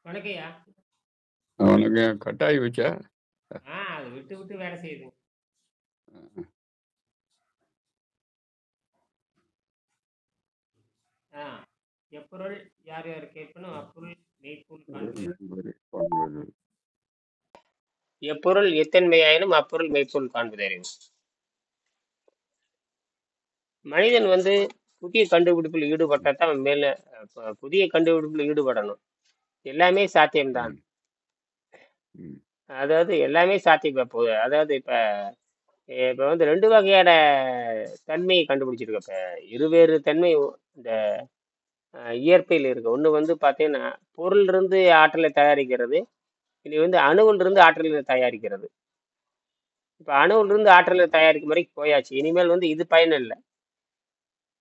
வணக்கம்யா. அவனுக்கு கட்டாயி வச்சா? அது விட்டு விட்டு வேலை செய்யுதுங்க. ஆ எப்பொருள் யார் யார் கேட்பனும் அப்பொருள் மெய்ப்பொருள் காண்பது. எப்பொருள் எத்தன்மையாயினும் அப்பொருள் மெய்ப்பொருள் காண்பது அறிவு. மனிதன் வந்து புதிய கண்டுபிடிப்பில் ஈடுபட்டாதான் அவன் மேல புதிய கண்டுபிடிப்பில் ஈடுபடணும். எல்லாமே சாத்தியம்தான். அதாவது எல்லாமே சாத்தியம். அதாவது இப்ப இப்ப வந்து ரெண்டு வகையான தன்மையை கண்டுபிடிச்சிருக்க. இப்ப இருவேறு தன்மை இந்த இயற்கையில் இருக்கு. ஒண்ணு வந்து பாத்தீங்கன்னா பொருள் இருந்து ஆற்றலை தயாரிக்கிறது. இது வந்து அணுவில் இருந்து ஆற்றலை தயாரிக்கிறது. இப்ப அணுவில் இருந்து ஆற்றலை தயாரிக்கும் வரைக்கும் போயாச்சு. இனிமேல் வந்து இது பயன் இல்லை.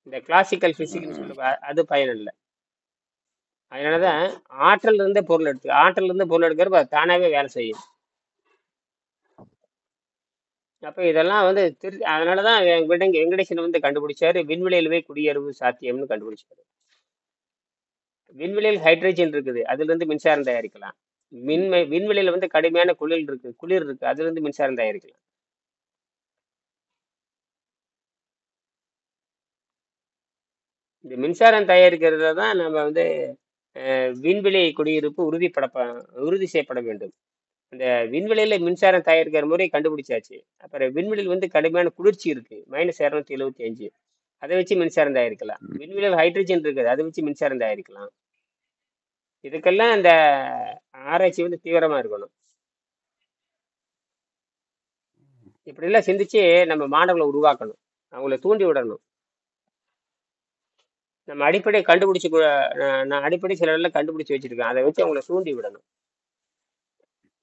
இந்த கிளாசிக்கல் பிசிக்ஸ்னு சொல்லுவா அது பயன் இல்லை. அதனாலதான் ஆற்றல் இருந்த பொருள் எடுக்கிறப்ப தானாவே வேலை செய்யும். அப்ப இதெல்லாம் வந்து அதனாலதான் வெங்கடேசன் வந்து கண்டுபிடிச்சாரு விண்வெளியிலுமே குடியேறுவது சாத்தியம்னு கண்டுபிடிச்சாரு. விண்வெளியில் ஹைட்ரஜன் இருக்குது, அதுல இருந்து மின்சாரம் தயாரிக்கலாம். விண்வெளியில வந்து கடுமையான குளிர் இருக்கு, அதுல இருந்து மின்சாரம் தயாரிக்கலாம். இந்த மின்சாரம் தயாரிக்கிறத தான் நம்ம வந்து விண்வெளி குடியிருப்பு உறுதி செய்யப்பட வேண்டும். இந்த விண்வெளியில மின்சாரம் தயாரிக்கிற முறை கண்டுபிடிச்சாச்சு. அப்புறம் விண்வெளியில் வந்து கடுமையான குளிர்ச்சி இருக்கு, -275, அதை வச்சு மின்சாரம் தயாரிக்கலாம். விண்வெளியில் ஹைட்ரஜன் இருக்குது, அதை வச்சு மின்சாரம் தயாரிக்கலாம். இதுக்கெல்லாம் இந்த ஆராய்ச்சி வந்து தீவிரமா இருக்கணும். இப்படி எல்லாம் சிந்திச்சு நம்ம மாணவர்களை உருவாக்கணும், அவங்கள தூண்டி விடணும். நம்ம நான் அடிப்படை சிலவெல்லாம் கண்டுபிடிச்சு வச்சிருக்கேன், அதை வச்சு அவங்கள தூண்டி விடணும்.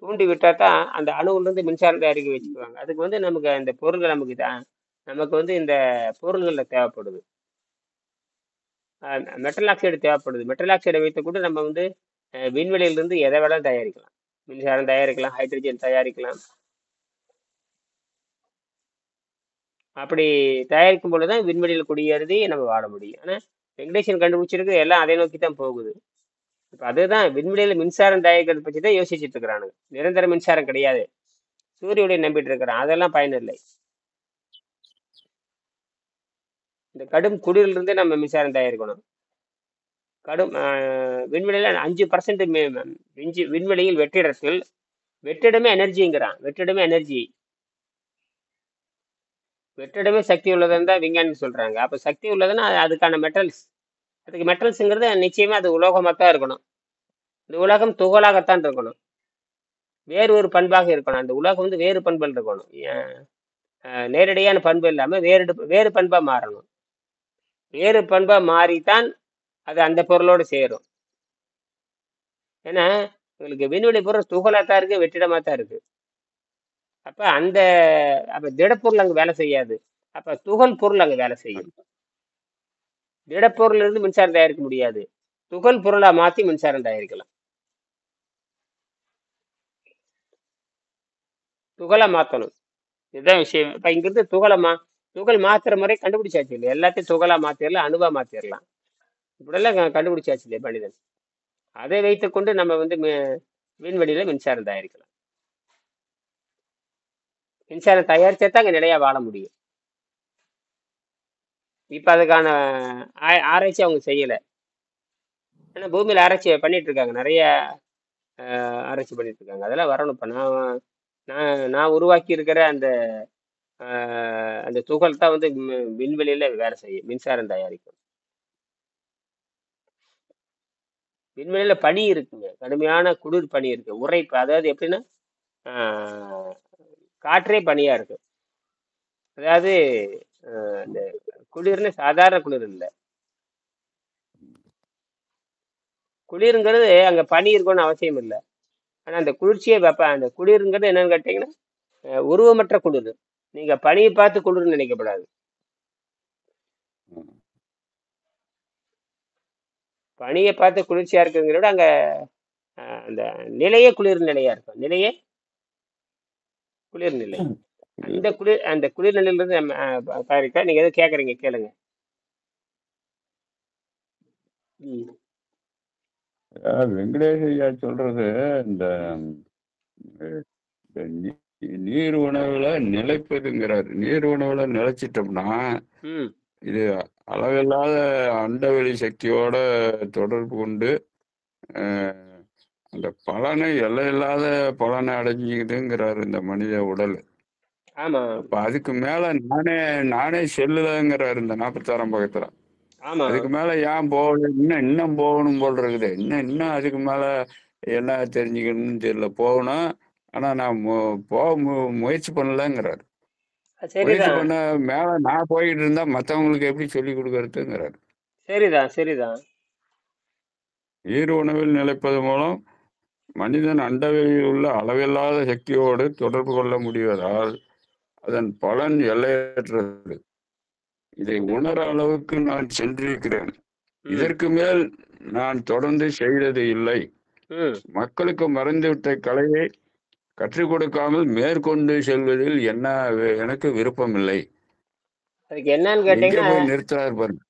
தூண்டி விட்டா தான் அந்த அணுவுல இருந்து மின்சாரம் தயாரிக்க வச்சுக்குவாங்க. அதுக்கு வந்து நமக்கு இந்த பொருள்கள் நமக்கு வந்து இந்த பொருள்கள்ல தேவைப்படுது. மெட்டல் ஆக்சைடு தேவைப்படுது. மெட்டல் ஆக்சைடை வைத்து கூட நம்ம வந்து விண்வெளியிலிருந்து எதை வேணாலும் தயாரிக்கலாம். மின்சாரம் தயாரிக்கலாம், ஹைட்ரஜன் தயாரிக்கலாம். அப்படி தயாரிக்கும் பொழுதுதான் விண்வெளியில் குடியேறதே நம்ம வாழ முடியும். ஆனா வெங்கடேசன் கண்டுபிடிச்சிருக்கு எல்லாம் அதை நோக்கி தான் போகுது. இப்ப அதுதான் விண்வெளியில மின்சாரம் தயாரிக்கிறத பற்றி தான் யோசிச்சுட்டு இருக்கிறானுங்க. நிரந்தர மின்சாரம் கிடையாது, சூரிய ஒளியை நம்பிட்டு இருக்கிறான், அதெல்லாம் பயனில்லை. இந்த கடும் குளிரில் இருந்தே நம்ம மின்சாரம் தயாரிக்கணும். கடும் விண்வெளியில 5% விண்வெளியில் வெற்றிடமே எனர்ஜிங்கிறான். வெற்றிடமே சக்தி உள்ளதுன்னு தான் விஞ்ஞானி சொல்றாங்க. அப்ப சக்தி உள்ளதுன்னா அதுக்கான மெட்டல்ஸ்ங்கிறது நிச்சயமா அது உலோகமா தான் இருக்கணும். இந்த உலகம் துகளாகத்தான் இருக்கணும், வேறு ஒரு பண்பாக இருக்கணும். அந்த உலகம் வந்து வேறு பண்பில் இருக்கணும், நேரடியான பண்பு இல்லாம வேறு பண்பா மாறணும். வேறு பண்பா மாறித்தான் அது அந்த பொருளோடு சேரும். ஏன்னா உங்களுக்கு விண்வெளி பொருள் துகளாத்தான் இருக்கு, வெற்றிடமா தான் இருக்கு. அப்ப திடப்பொருள் அங்க வேலை செய்யாது, அப்ப துகள் பொருள் அங்க வேலை செய்யும். திடப்பொருள் இருந்து மின்சாரம் தயாரிக்க முடியாது, துகள் பொருளா மாத்தி மின்சாரம் தயாரிக்கலாம். துகளை மாத்தணும், இதுதான் விஷயம். இப்ப இங்கிருந்து துகள் மாத்துற முறை கண்டுபிடிச்சாச்சு இல்லையா? எல்லாத்தையும் துகளா மாத்திரலாம், அணுவா மாத்திரலாம். இப்படியெல்லாம் கண்டுபிடிச்சாச்சு இல்லையா மனிதன்? அதை வைத்துக்கொண்டு நம்ம வந்து விண்வெளியில மின்சாரம் தயாரிக்கலாம். மின்சாரம் தயாரிச்சா தான் அங்க நிலையா வாழ முடியும். இப்ப அதுக்கான ஆராய்ச்சி அவங்க செய்யல. ஆனா பூமியில ஆராய்ச்சி பண்ணிட்டு இருக்காங்க, நிறைய ஆராய்ச்சி பண்ணிட்டு இருக்காங்க. அதெல்லாம் வரணும். இப்ப நான் உருவாக்கி இருக்கிற அந்த துகள் தான் வந்து விண்வெளியில வேலை செய்யும், மின்சாரம் தயாரிக்கும். விண்வெளியில பனி இருக்குங்க, கடுமையான குளிர் பனி இருக்கு, உரைப்பு. அதாவது எப்படின்னா காற்றே பனியா இருக்கு. அதாவது இந்த குளிர்னு சாதாரண குளிர் இல்லை. குளிருங்கிறது அங்க பனி இருக்கும்னு அவசியம் இல்லை. ஆனா அந்த குளிர்ச்சியே அந்த குளிருங்கிறது என்னன்னு கேட்டீங்கன்னா உருவமற்ற குளிர். நீங்க பனியை பார்த்து குளிர்னு நினைக்கப்படாது. பனியை பார்த்து குளிர்ச்சியா இருக்குங்கிறத விட அங்க அந்த நிலையே குளிர் நிலையா இருக்கும். நிலையே குளிர் நிலை. அந்த குளிர் நிலையில இருந்து நம்ம தயாரிக்க. நீங்க எதுவும் கேக்குறீங்க, கேளுங்க. வெங்கடேஷ் ஐயா சொல்றது இந்த இந்த நீர் உணவுல நிலைப்பதுங்கிறார். நீர் உணவுல நிலைச்சிட்டோம்னா ம் இது அளவில்லாத அண்டவெளி சக்தியோட தொடர்பு கொண்டு அஹ், அந்த பலனை எல்லையில்லாத பலனை அடைஞ்சிக்குதுங்கிறாரு இந்த மனித உடல். ஆமா அப்ப அதுக்கு மேல நானே நானே செல்லுலங்கிறாரு இந்த 46ஆம் பக்கத்துல. ஆமா. அதுக்கு மேல ஏன் போகணும், இன்னும் போகணும் போல் இருக்குது. இன்னும் அதுக்கு மேல என்ன தெரிஞ்சுக்கணும்னு தெரியல. போகணும், ஆனா நான் போக முயற்சி பண்ணலங்கிறாரு. முயற்சி சரிதான் பண்ண மேல நான் போய்கிட்டு இருந்தா மற்றவங்களுக்கு எப்படி சொல்லி கொடுக்கறதுங்கிறாரு. சரிதான் சரிதான். ஈர் உணவில் நிலைப்பது மூலம் மனிதன் அண்டவெளியில் உள்ள அளவில்லாத சக்தியோடு தொடர்பு கொள்ள முடிவதால் அதன் பலன் எல்லையற்றது. இதை உணர அளவுக்கு நான் சென்றிருக்கிறேன். ம் இதற்கு மேல் நான் தொடர்ந்து செய்தது இல்லை. ம் மக்களுக்கு மறந்துவிட்ட கலையை கற்றுக் கொடுக்காமல் மேற்கொண்டு செல்வதில் எனக்கு விருப்பம் இல்லை. அதுக்கு என்னன்னு எங்கே கேட்டீங்கன்னா, போய் நிறுத்துறாரு பாருங்க.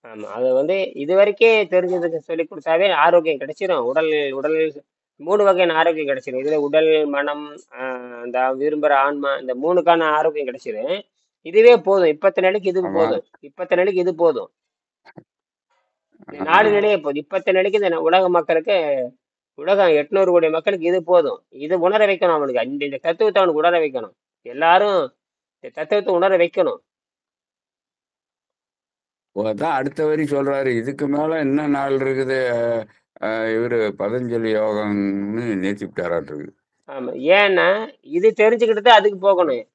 ஆமா அது வந்து இது வரைக்கே தெரிஞ்சதுக்கு சொல்லி கொடுத்தாவே ஆரோக்கியம் கிடைச்சிரும். உடல் உடல் 3 வகையான ஆரோக்கியம் கிடைச்சிரும். இதுல உடல், மனம், இந்த விரும்புற ஆன்மா, இந்த 3க்கான ஆரோக்கியம் கிடைச்சிரும். இதுவே போதும். இப்பத்த நிலைக்கு இது ஆமா. போதும். இப்பத்த நிலைக்கு இது போதும். இந்த நாடு ஆஹ் நிலையே போதும். இப்பத்த நிலைக்கு இந்த உலக மக்களுக்கு, உலகம் 800 கோடி மக்களுக்கு இது போதும். இது உணர வைக்கணும் அவனுக்கு. இந்த தத்துவத்தை அவனுக்கு உணர வைக்கணும். எல்லாரும் இந்த தத்துவத்தை உணர வைக்கணும். அதான் அடுத்த வரி சொல்றாரு, இதுக்கு மேல என்ன நாள் இருக்குது. இவரு பதஞ்சலி யோகம்னு நிறுத்தி விட்டாராட்டு இருக்குது. ஆமா. ஏன்னா இது தெரிஞ்சுக்கிட்டு தான் அதுக்கு போகணும்.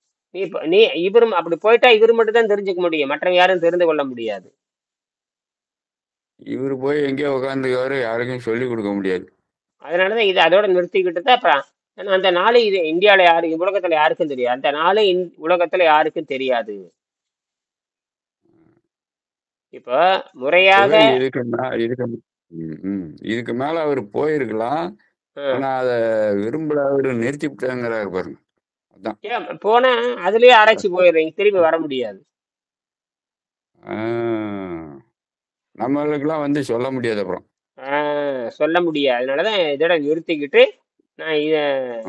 நீ இவரும் அப்படி போயிட்டா இவரு மட்டும் தான் தெரிஞ்சுக்க முடியும். மற்றவங்க யாரும் தெரிந்து கொள்ள முடியாது. இவரு போய் எங்கேயோ உட்காந்துக்குவாரு, யாருக்கும் சொல்லி கொடுக்க முடியாது. அதனாலதான் இது அதோட நிறுத்திக்கிட்டு தான் அப்புறம் ஏன்னா அந்த நாள் இது இந்தியாவில் உலகத்துல யாருக்கும் தெரியாது. அந்த நாள் உலகத்துல யாருக்கும் தெரியாது. இப்போ முறையாக ஒருவேளை இதுக்கு மேல அவர் போயிருக்கலாம். ஆ, ஆனா அத விரும்பல, அவரு நிறுத்தி விட்டாங்கிறாரு பாருங்க. அதான். ஏன் போனா அதுலயே ஆராய்ச்சி போயிடுறீங்க, திரும்பி வர முடியாது. நம்மளுக்கெல்லாம் வந்து சொல்ல முடியாது அப்புறம். சொல்ல முடியாது. அதனாலதான் இதோட நிறுத்திக்கிட்டு நான் இத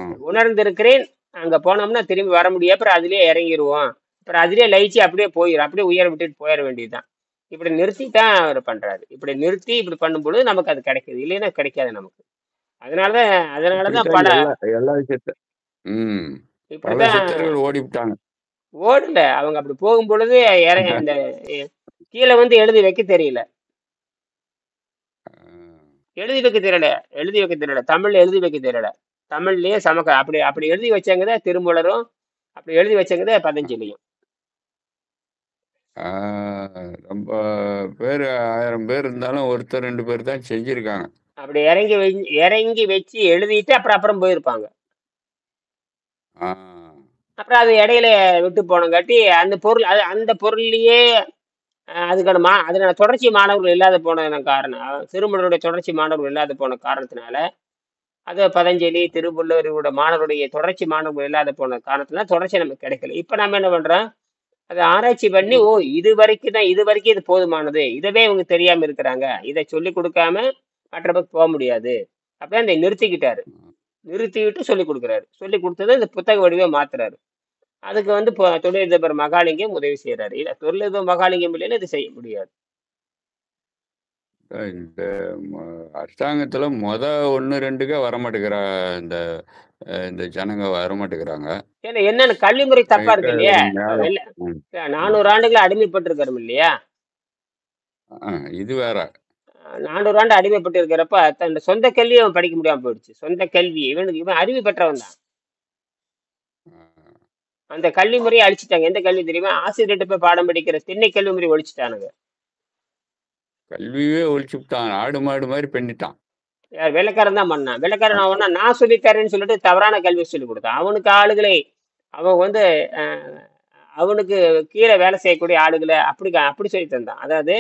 ம். உணர்ந்திருக்கிறேன். அங்க போனோம்னா திரும்பி வர முடியாது. அப்புறம் அதுலயே இறங்கிடுவோம். அப்புறம் அதுலயே லயிச்சு அப்படியே போயிடும். அப்படியே உயர விட்டுட்டு போயிட வேண்டியதுதான். இப்படி நிறுத்தி தான் அவர் பண்றாரு. இப்படி நிறுத்தி இப்படி பண்ணும்பொழுது நமக்கு அது கிடைக்குது. இல்லைன்னா கிடைக்காது நமக்கு. அதனாலதான் அதனாலதான் இப்படித்தான் பல எல்லா எல்லா விஷயத்த ம் பல இப்படித்தான் சித்தர்கள் ஓடி விட்டாங்க. ஓடல. அவங்க அப்படி போகும் பொழுது இந்த கீழே வந்து எழுதி வைக்க தெரியல. எழுதி வைக்க தெரியல. எழுதி வைக்க தெரியல. தமிழ்ல எழுதி வைக்க தெரியல. தமிழ்லயே அப்படி அப்படி எழுதி வச்சவங்கதான் திருமூலரும், அப்படி எழுதி வச்சவங்கதான் பதஞ்சலியும். ரொம்ப பேர் 1000 பேர் இருந்தாலும் ஒருத்தர் 2 பேர் தான் செஞ்சிருக்காங்க. அப்படி இறங்கி வச்சு எழுதிட்டு அப்புறம் அப்புறம் போயிருப்பாங்க. ஆ, அப்புறம் அது இடையில விட்டு போனங்காட்டி அந்த பொருள் அந்த பொருள்லயே அதுக்கான அதனால தொடர்ச்சி மாணவர்கள் இல்லாத போன காரணம், திருமூலருடைய தொடர்ச்சி மாணவர்கள் இல்லாத போன காரணத்தினால, அது பதஞ்சலி திருவள்ளுவரோட மாணவருடைய தொடர்ச்சி மாணவர்கள் இல்லாத போன காரணத்தினால தொடர்ச்சி நமக்கு கிடைக்கல. இப்ப நம்ம என்ன பண்றோம், அதை ஆராய்ச்சி பண்ணி ஓ இது வரைக்கும் இது போதுமானது, இதவே இவங்க தெரியாம இருக்கிறாங்க, இதை சொல்லி கொடுக்காம மற்ற பக்கம் போக முடியாது, அப்படியே அந்த நிறுத்திக்கிட்டாரு. நிறுத்திவிட்டு சொல்லி கொடுக்குறாரு. சொல்லி கொடுத்ததை இந்த புத்தக வடிவே மாத்துறாரு. அதுக்கு வந்து தொழிலதிபர் மகாலிங்கம் உதவி செய்யறாரு. இல்ல தொழிலதிபர் மகாலிங்கம் இல்லைன்னா இது செய்ய முடியாது. இந்த அரசாங்கத்துல 1 2க்கே வரமாட்டேங்கிறா. இந்த இந்த ஜனங்க வரமாட்டேங்கிறாங்க. ஏன்னா என்னன்னு கல்வி முறை தப்பா இருக்கு இல்லையா? இப்ப மேல. ம், ம். 400 ஆண்டுகள் அடிமைப்பட்டிருக்கிறோம் இல்லையா? இது வேற. 400 ஆண்டு அடிமைப்பட்டு இருக்கிறப்ப தன் சொந்த கல்வியை அவன் படிக்க முடியாம போயிடுச்சு. சொந்த கல்வி இவன் அறிவு பெற்றவன் தான். அந்த கல்வி முறையை அழிச்சிட்டாங்க. எந்த கல்வி தெரியுமா? ஆசிரியர்கிட்ட போய் பாடம் படிக்கிற திண்ணை கல்வி முறை ஒழிச்சிட்டானுங்க. கல்வியே ஒழிச்சு விட்டான். ஆடு மாடு மாதிரி பண்ணிட்டான். யார் வெள்ளைக்காரன் தான் பண்ணான். வெள்ளைக்காரன் அவனா நான் சொல்லித்தரேன்னு சொல்லிட்டு தவறான கல்வி சொல்லி கொடுத்தான். அவனுக்கு ஆளுகளை அவன் வந்து அவனுக்கு கீழே வேலை செய்யக்கூடிய ஆளுகளை அப்படி சொல்லி தந்தான். அதாவது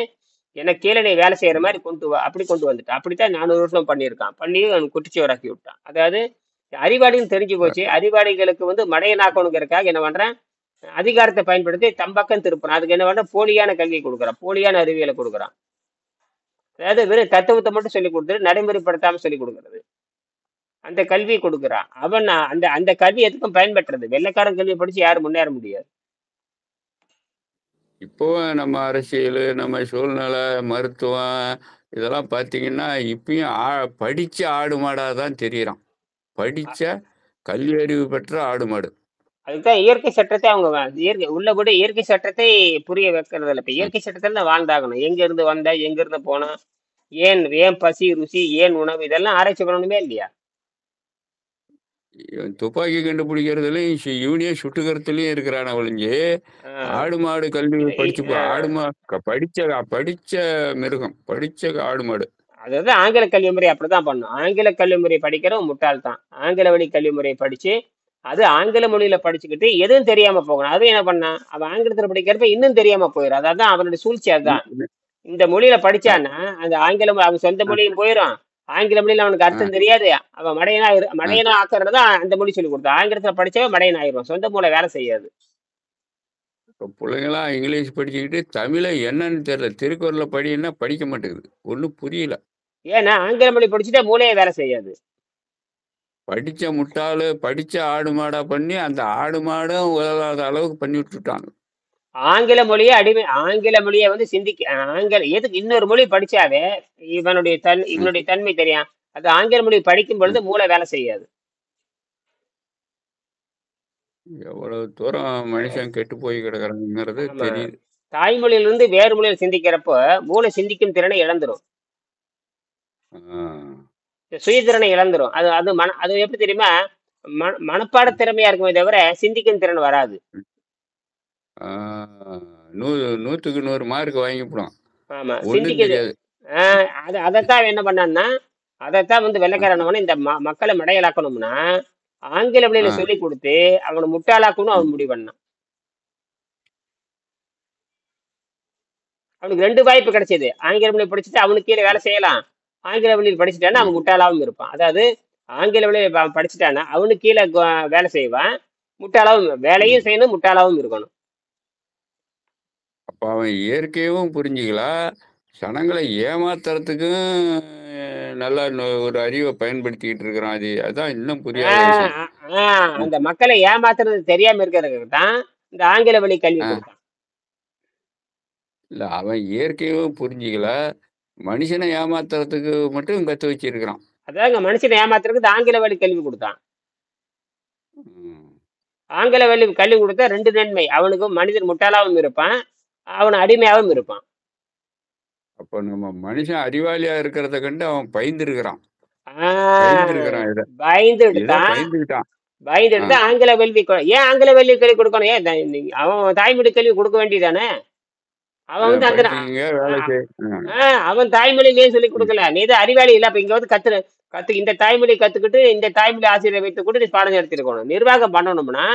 எனக்கு கீழே நீ வேலை செய்யற மாதிரி கொண்டு வா, அப்படி கொண்டு வந்துட்டான். அப்படித்தான் 400 வருஷம் பண்ணியிருக்கான். பண்ணி அவன் குட்டிச்சுவராக்கி விட்டான். அதாவது அறிவாளின்னு தெரிஞ்சு போச்சு. அறிவாளிகளுக்கு வந்து மடையனாக்கணுங்கிறதுக்காக என்ன பண்றேன், அதிகாரத்தை பயன்படுத்தி தம்பக்கம் திருப்புறான். அதுக்கு என்ன பண்றான், போலியான கல்வியை கொடுக்குறான், போலியான அறிவியலை கொடுக்குறான். அதாவது வெறும் தத்துவத்தை மட்டும் சொல்லி கொடுத்துட்டு நடைமுறைப்படுத்தாம சொல்லி கொடுக்கறது. அந்த கல்வி கொடுக்குறான் அவன். அந்த அந்த கல்வி எதுக்கும் பயன்பெற்றது. வெள்ளைக்காரன் கல்வியை படிச்சு யாரும் முன்னேற முடியாது. இப்போ நம்ம அரசியல், நம்ம சூழ்நிலை, மருத்துவம் இதெல்லாம் பார்த்தீங்கன்னா, இப்பயும் படிச்ச ஆடு மாடா தான் தெரியிறான். படிச்ச கல்வி அறிவு பெற்ற ஆடு மாடு. அதுதான் இயற்கை சட்டத்தை அவங்க இயற்கை உள்ளபடி இயற்கை சட்டத்தை புரிய வைக்கிறது இல்லை. இப்ப ம். இயற்கை சட்டத்துல தான் வாழ்ந்தாகணும். எங்க இருந்து வந்தா, எங்க இருந்து போனா, ஏன் ஏன் பசி ருசி, ஏன் உணவு, இதெல்லாம் ஆராய்ச்சி பண்ணணுமே இல்லையா? துப்பாக்கி கண்டுபிடிக்கிறதுலயும் இவனையே சுட்டுக்கிறதுலயும் இருக்கிறான ஒழிஞ்சு, ஆஹ் ஆடு மாடு கல்வி படிச்சு ஆடு ஆஹ் படிச்ச படிச்ச மிருகம், படிச்ச ஆடு மாடு. அதாவது ஆங்கில கல்வி முறை அப்படிதான் பண்ணும். ஆங்கில கல்வி முறை படிக்கிறவன் முட்டாள் தான். ஆங்கில வழி கல்வி முறையை படிச்சு அது ஆங்கில மொழியில படிச்சுக்கிட்டு எதுவும் தெரியாம போகணும். அது என்ன பண்ணான், அவன் ஆங்கிலத்துல படிக்கிறப்ப இன்னும் தெரியாம போயிடும். அதான் அவனுடைய சூழ்ச்சி. அதுதான் இன்னும் இந்த மொழியில அ படிச்சான்னா அந்த அவன் சொந்த அ மொழியும் போயிடும். ஆங்கில மொழியில அவனுக்கு அ அர்த்தம் தெரியாது. அவன் அ மடையனா ஆக்குறது தான் அந்த மொழி சொல்லி கொடுத்தான். ஆங்கிலத்துல படிச்சவன் மடையன் ஆயிடுவான். சொந்த மூளை வேலை செய்யாது. இப்ப புள்ளைங்கலாம் இங்கிலீஷ் படிச்சுக்கிட்டு தமிழ என்னன்னு தெரியல. திருக்குறள படின்னா படிக்க மாட்டேங்குது. ஒண்ணும் புரியல. ஏன்னா ஆங்கில மொழி படிச்சுட்டா மூளையே வேலை செய்யாது. படிச்ச முட்டாளு, படிச்ச ஆடு மாடா பண்ணி, அந்த ஆடு மாடும் உதவாத அளவுக்கு பண்ணி விட்டுட்டாங்க. ஆங்கில மொழியை வந்து எதுக்கு இன்னொரு மொழி படிச்சாவே ம். இவனுடைய தன்மை தெரியும். அது ஆங்கில மொழி படிக்கும் ம். பொழுது மூளை வேலை செய்யாது. எவ்வளவு தூரம் மனுஷன் கெட்டு போய் கிடக்குறாங்கிறது ஆமா. தெரியுது. தாய்மொழியிலிருந்து வேறு மொழியில் சிந்திக்கிறப்போ மூளை சிந்திக்கும் திறனை இழந்துரும். ஆ. சுயதிறனை இழந்துரும். அது அது அது எப்படி தெரியுமா? மனப்பாட ம். திறமையா இருக்குமே தவிர சிந்திக்கும் திறன் வராது. ஆ. 100க்கு 100 மார்க் வாங்கிப்புடும். ஆமா, ஒண்ணும் சிந்திக்குது. தெரியாது. அதைத்தான் அவன் என்ன பண்ணான்னா, அதைத்தான் வந்து அ, வெள்ளைக்காரனவன இந்த மக்களை மடையலாக்கணும்னா ஆங்கில வழியில ஆ. சொல்லி கொடுத்து அவனை முட்டாளாக்கணும் ம். அவன் முடிவு பண்ணான். அவனுக்கு 2 வாய்ப்பு கிடைச்சது. ஆங்கில மொழி படிச்சுட்டு அவனுக்கு கீழே வேலை செய்யலாம். ஆங்கில வழியில் படிச்சுட்டான்னா ம். அவன் முட்டாளாவும் இருப்பான். அதாவது ஆங்கில வழியில அவன் படிச்சுட்டான்னா அவனுக்கு கீழே வேலை செய்வான். முட்டாளாவும் ம். வேலையும் செய்யணும், முட்டாளாவும் இருக்கணும். அப்ப அவன் இயற்கையும் புரிஞ்சுக்கல. சனங்கள ஏமாத்துறதுக்கும் நல்லா ஒரு அறிவ பயன்படுத்திக்கிட்டு இருக்கிறான். அதான் இன்னும் புரியாத ஆஹ் விஷயம். ம். அந்த மக்களை ஏமாத்துறது தெரியாம இருக்கிறதுக்கு தான் இந்த ஆங்கில வழி கல்வி ஆ. கொடுத்தான். இல்ல அவன் இயற்கையும் புரிஞ்சுக்கல. மனுஷனை ஏமாத்துறதுக்கு மட்டும் கத்து வச்சிருக்கிறான். அதாங்க மனுஷனை ஏமாத்துறதுக்கு இந்த ஆங்கில வழி கல்வி கொடுத்தான். ம். ஆங்கில வழி கல்வி கொடுத்தா 2 நன்மை. அவனுக்கு மனிதன் முட்டாளாவும் இருப்பான், அவன் அடிமையாவும் ம். இருப்பான். அப்ப நம்ம மனுஷன் அறிவாளியா இருக்கிறத கண்டு அவன் பயந்துருக்கிறான். ஆஹ் பயந்துருக்கிறான் பயந்துட்டு ஏதோ தான் பயந்துகிட்டான். ஆ. பயந்துட்டு ஆங்கில கல்வி ஏன் ஆங்கில கல்வி கொடுக்கணும்? ஏன் அவன் தாய்மொழி கல்வி கொடுக்க வேண்டியதானே? அவன் வந்து அந்த படிச்சுக்கங்க, வேலை செய். ம். அவன் தாய்மொழியிலேயே சொல்லி கொடுக்கல. நீ தான் அறிவாளி இல்ல. அப்ப இங்க வந்து இந்த தாய்மொழி கத்துக்கிட்டு இந்த தாய்மொழி ஆசிரியரை வைத்துக் கொண்டு நீ பாடம் நடத்திருக்கணும். நிர்வாகம் பண்ணணும்னா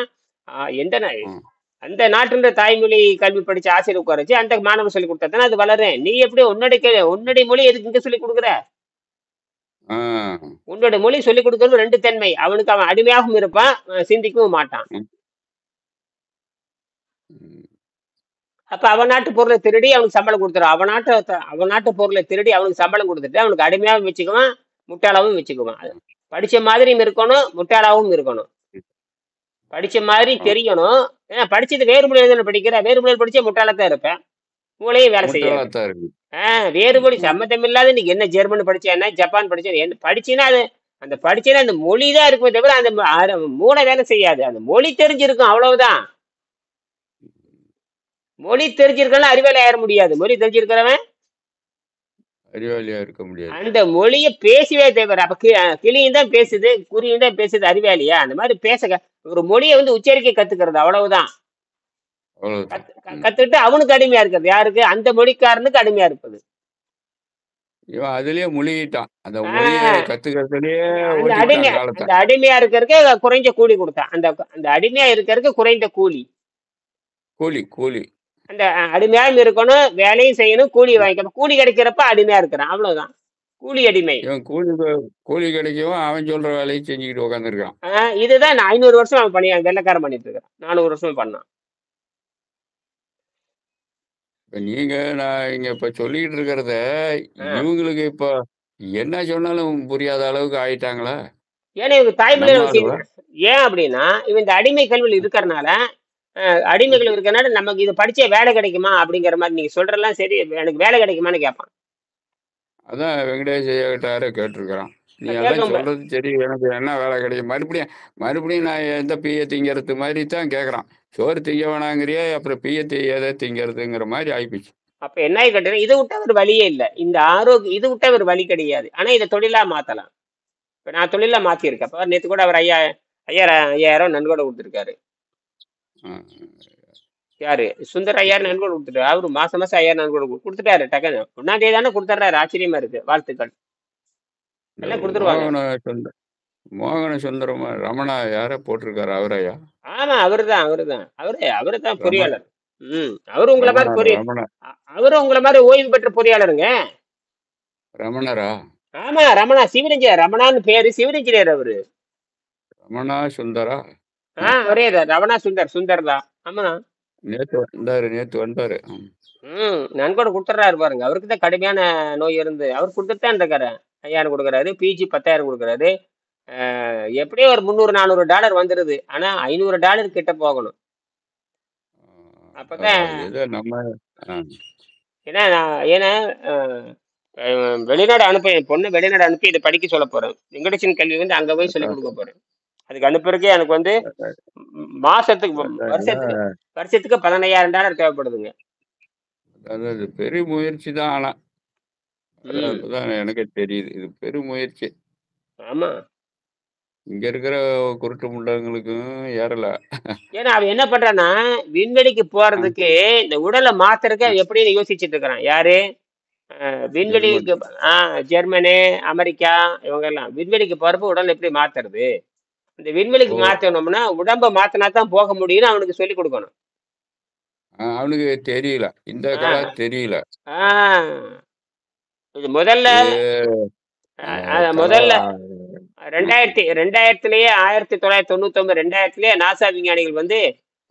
எந்த ம். அந்த நாட்டுன்ற தாய்மொழி கல்வி படிச்ச ஆசிரியர் உட்கார வச்சு அந்த மாணவன் சொல்லி கொடுத்தா தானே அது வளரும். நீ எப்படி உன்னுடைய மொழி எதுக்கு இங்க சொல்லி கொடுக்குற? ஆ. உன்னோட மொழி சொல்லி கொடுக்கறது 2 தன்மை. அவன் அடிமையாகவும் இருப்பான், சிந்திக்கவும் மாட்டான். ம். ம். அப்ப அவன் நாட்டு பொருளை திருடி அவனுக்கு சம்பளம் கொடுத்துரும். அவன் நாட்டு பொருளை திருடி அவனுக்கு சம்பளம் கொடுத்துட்டு அவனுக்கு அடிமையாவும் வச்சுக்குவான், முட்டாளாவும் வச்சுக்குவான். படிச்ச மாதிரியும் இருக்கணும், முட்டாளாவும் இருக்கணும். படிச்ச மாதிரி ஆ. தெரியணும். ஏன்னா படிச்சது வேறு மொழியில தானே படிக்கிற. வேறு மொழியில் படிச்சா முட்டாளத்தான் இருப்பேன். மூளையும் வேலை செய்யாது. முட்டாளாத்தான் இருக்கு. வேறு மொழி ம். சம்மந்தம் இல்லாத நீங்க என்ன ஜெர்மன் படிச்சா என்ன, ஜப்பான் படிச்சா என்ன படிச்சீன்னா அது அந்த படிச்சீன்னா அந்த மொழி தான் இருக்குமே தவிர அந்த மூளை வேலை செய்யாது. அந்த மொழி தெரிஞ்சிருக்கும் அவ்வளவுதான். மொழி தெரிஞ்சிருக்கலாம் அறிவாளி ஆயிட முடியாது. மொழி தெரிஞ்சிருக்கிறவன் அறிவாளியா இருக்க முடியாது. அந்த மொழியை பேசவே தேவை. அப்ப கிளியும் தான் பேசுது, குருவியும் தான் பேசுது, அறிவாளியா? அந்த மாதிரி ஒரு மொழியை வந்து உச்சரிக்க கத்துக்கிறது அவ்வளவுதான். அவ்வளவுதான். ம். கத்துக்கிட்டு அவனுக்கு அடிமையா இருக்கிறது. யாருக்கு? அந்த மொழிக்காரனுக்கு அடிமையா இருப்பது. இவன் அதுலயே முழுகிட்டான். அந்த மொழிய ஆஹ் கத்துக்கிறதுலயே அந்த ஓட்டிப்புட்டான் காலத்த. அந்த அடிமையா இருக்கிறதுக்கு குறைஞ்ச கூலி கொடுத்தான். அந்த அந்த அடிமையா இருக்கிறதுக்கு குறைந்த கூலி. கூலி, கூலி. அந்த அடிமையாவும் இருக்கணும், வேலையும் செய்யணும், கூலி வாங்கிக்கணும். கூலி கிடைக்கிறப்ப அடிமையா இருக்கிறான். அவ்வளவுதான். கூலி அடிமை. இவன் கூலி கிடைக்கவும் அவன் சொல்ற வேலையை செஞ்சுக்கிட்டு உட்காந்துருக்கான். இதுதான் நான் 500 வருஷம் அவன் வெள்ளைக்காரன் பண்ணிட்டு இருக்கிறான். 400 வருஷம் பண்ணான். இப்ப நான் இங்க இப்ப சொல்லிக்கிட்டு இருக்கிறத, ஆ. இவங்களுக்கு இப்ப என்ன சொன்னாலும் புரியாத அளவுக்கு ஆயிட்டாங்களா? ஏன்னா இவங்க தாய்மொழியில நம்ம ஆளுவ? வச்சுக்கங்க. ஏன் அப்படின்னா, இவன் இந்த அடிமை கல்வியில இருக்கறனால, அடிமைகள் இருக்கறனால நமக்கு இது படிச்சா வேலை கிடைக்குமா? அப்படிங்கிற மாரி நீங்க சொல்றதெல்லாம் சரி, எனக்கு வேலை கிடைக்குமான்னு கேட்பான். அதான் வெங்கடேஷ் ஐயா கிட்ட யாரோ கேட்டுருக்கிறான். நீ எல்லாம் கேட்கும் சொல்றது சரி, எனக்கு என்ன வேலை கிடைக்கும்? மறுபடியும் மறுபடியும் நான் எந்த பிய திங்கிறது மாரி தான் கேட்கறான். சோறு திங்க வேணாங்கிறியே, அப்புறம் பிய எத திங்கிறதுங்கிற மாரி ஆயிப்போச்சு. அப்ப என்ன ஆயி கேட்டீங்கன்னா, இத விட்டா வேற வழியே இல்ல. இந்த இது விட்டா வேற வழி கிடையாது. ஆனா இத தொழிலா மாத்தலாம். இப்ப நான் தொழிலா மாத்தியிருக்கேன். இப்ப நேத்து கூட அவர் ஐயா 5000 நன்கொடை குடுத்திருக்காரு. அ யாரு? சுந்தர் ஐயாயிரம் நன்கொடை குடுத்துட்டாரு. அவரு மாசம் மாசம் 5000 நன்கொடை குடுத்துட்டாரு டக்குன்னு. 1ஆம் தேதி தானே குடுத்துடுறாரு. ஆச்சரியமா இருக்கு. வாழ்த்துக்கள். இந்த எல்லாம் குடுத்துருவாங்க. மோகன சுந்தர் மோகன சுந்தரம் ரமணா யாரோ போட்டிருக்காரு அவரையா? ஆமா அவருதான். அவருதான் ரமண பொறியாளர். அவரும் உங்கள மாரி ரமண அவரும் உங்கள மாரி ஓய்வு பெற்ற பொறியாளருங்க. ரமணரா? ஆமா ரமணா சிவில் இன்ஜினியர். ரமணான்னு பேரு சிவில் இன்ஜினியர் அவரு. ரமணா சுந்தரா? அவரே தான். ரமணா சுந்தர் தான். ஆமா. நேத்து வந்தாரு. நன்கொடை குடுத்துடுறாரு பாருங்க. அவருக்கு தான் கடுமையான நோய் இருந்து அவர் குடுத்துட்டு தான் இருக்காரு. 5000 குடுக்குறாரு. பிஜி 10,000 குடுக்குறாரு. எப்படியோ ஒரு 300, $400 வந்துருது. ஆனா $500 கிட்ட போகணும். அப்பதான் ஏதோ நம்ம ஆ, ஏன்னா ஏன்னா அ அ வெளிநாடு அனுப்ப என் பொண்ண வெளிநாடு அனுப்பி இத படிக்க சொல்லப் போறேன். வெங்கடேசன் கல்வி வந்து அங்க போய் சொல்லிக் அதான், குடுக்க போறேன். அதுக்கு அனுப்புறதுக்கே எனக்கு வந்து மாசத்துக்கு அதான், வருஷத்துக்கு வருஷத்துக்கு $15,000 தேவைப்படுதுங்க. அதாவது பெரிய முயற்சி தான் ஆனா. அதான் ம். இப்பதான் எனக்கே தெரியுது. இது பெரும் முயற்சி. ஆமா. இங்க இருக்கிற குருட்டு முண்டங்களுக்கும் ஏறல. ஏன்னா அவன் என்ன பண்றான்னா, விண்வெளிக்கு ஆ, போறதுக்கு இந்த உடல மாத்துறதுக்கு ஆ, அவன் எப்படின்னு யோசிச்சுட்டு இருக்கிறான். யாரு? ஜெர்மன். விண்வெளிக்கு ஆ ஜெர்மனி, அமெரிக்கா இவங்கெல்லாம். விண்வெளிக்கு போறப்ப உடல் எப்படி மாத்துறது? இந்த விண்வெளிக்கு ஓ! மாத்தணும்னா, உடம்ப மாத்துனா தான் போக முடியும்னு அவனுக்கு சொல்லிக் குடுக்கணும். அவனுக்கு தெரியல. இந்த ஆ, கலை தெரியல. ஆ. இது முதல்ல இது அ அ கலை முதல்ல ம், 2000லயே 1999 2000லயே நாசா விஞ்ஞானிகள் வந்து